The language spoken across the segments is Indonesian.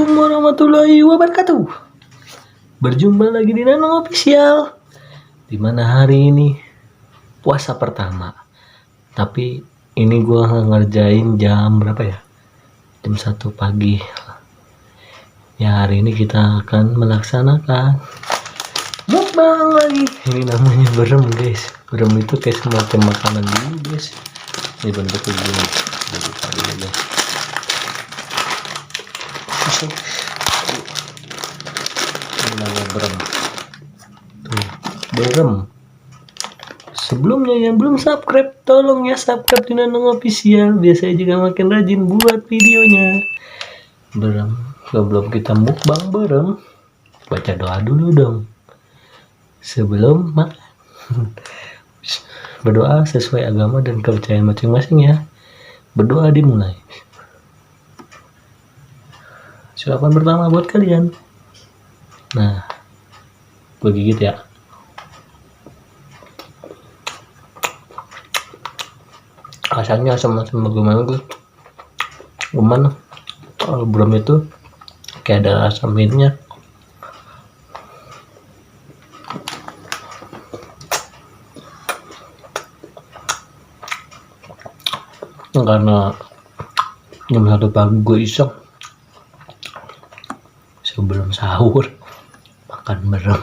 Assalamualaikum warahmatullahi wabarakatuh. Berjumpa lagi di Nanang Official. Dimana hari ini puasa pertama. Tapi ini gue ngerjain jam berapa ya? Jam 1 pagi. Ya hari ini kita akan melaksanakan mukbang lagi. Ini namanya berem guys. Berem itu kayak semacam makanan dulu guys. Ini bentuknya gini. Buka dulu guys. Ini namanya berem. Tuh, berem. Sebelumnya yang belum subscribe, tolong ya subscribe di Nanang Official. Biasanya juga makin rajin buat videonya. Berem. Sebelum kita mukbang berem, baca doa dulu dong. Sebelum makan. Berdoa sesuai agama dan kepercayaan masing-masing ya. Berdoa dimulai. Suapan pertama buat kalian. Nah, gue gigit ya. Rasanya sama-sama gimana tuh? Gimana? Kalau belum itu kayak ada rasa mintnya. Karena jam 1 pagi gue iseng sebelum sahur makan berem.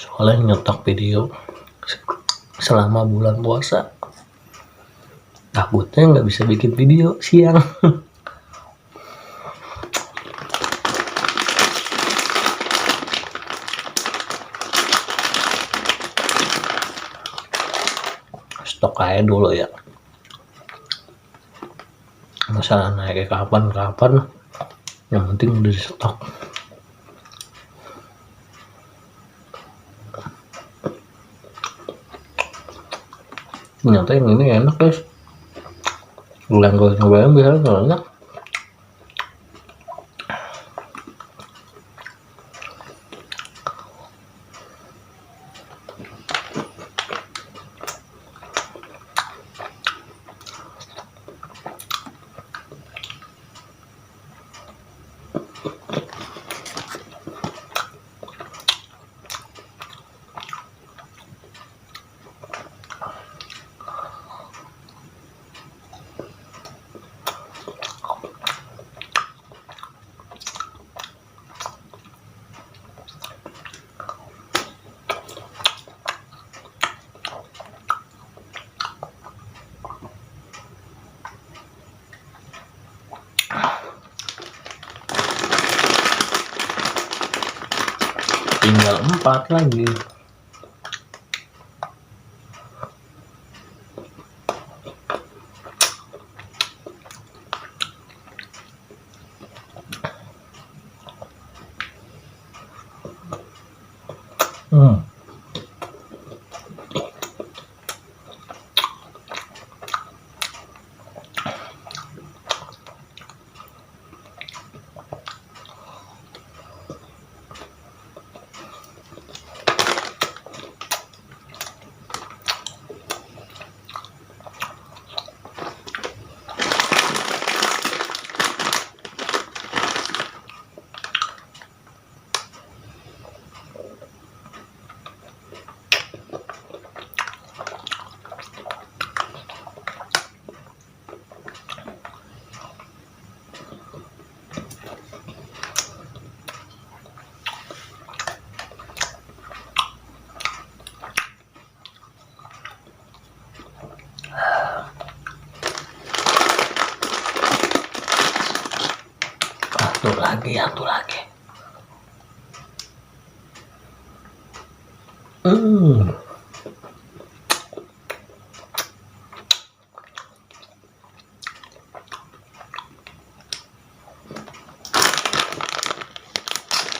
Soalnya nyetok video selama bulan puasa, takutnya nggak bisa bikin video siang. Stok aja dulu ya, masalah naiknya kapan yang penting udah di stok. Ternyata yang ini enak guys. Gue nyobain biar enak. Tinggal 4 lagi. Satu lagi.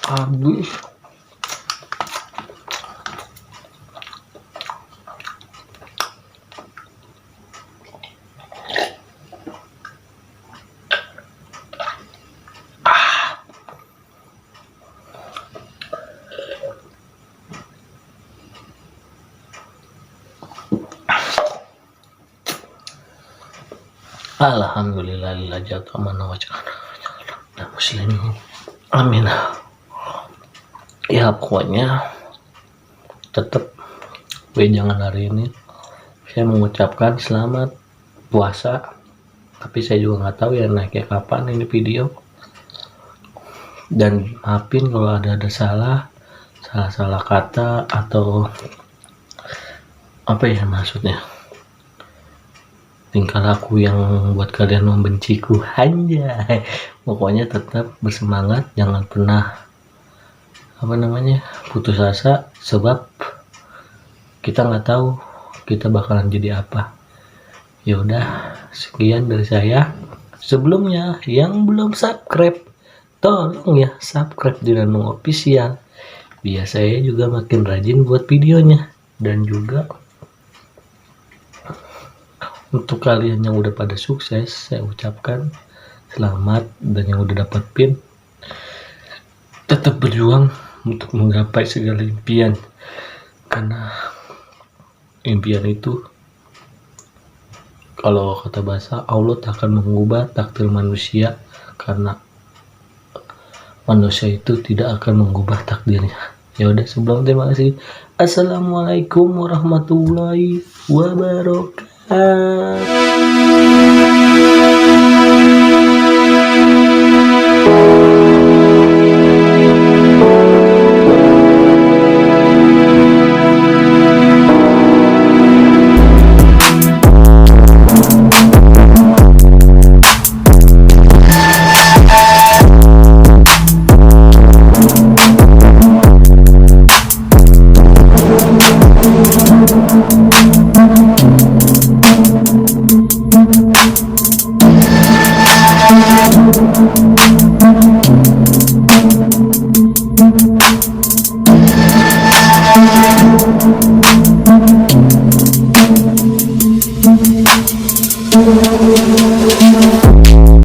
Habis. Alhamdulillah jatuh mana wajah muslimin. Amin. Ya pokoknya tetap jangan hari ini saya mengucapkan selamat puasa, tapi saya juga nggak tahu ya naiknya kapan ini video, dan maafin kalau ada salah kata atau apa ya maksudnya tingkah laku yang buat kalian membenciku. Anjay, pokoknya tetap bersemangat, jangan pernah putus asa, sebab kita nggak tahu kita bakalan jadi apa. Ya udah, sekian dari saya. Sebelumnya yang belum subscribe, tolong ya subscribe di Ranung Official biar saya juga makin rajin buat videonya. Dan juga untuk kalian yang udah pada sukses, saya ucapkan selamat, dan yang udah dapat pin tetap berjuang untuk menggapai segala impian, karena impian itu kalau kata bahasa Allah akan mengubah takdir manusia, karena manusia itu tidak akan mengubah takdirnya. Ya udah, sebelum terima kasih. Assalamualaikum warahmatullahi wabarakatuh.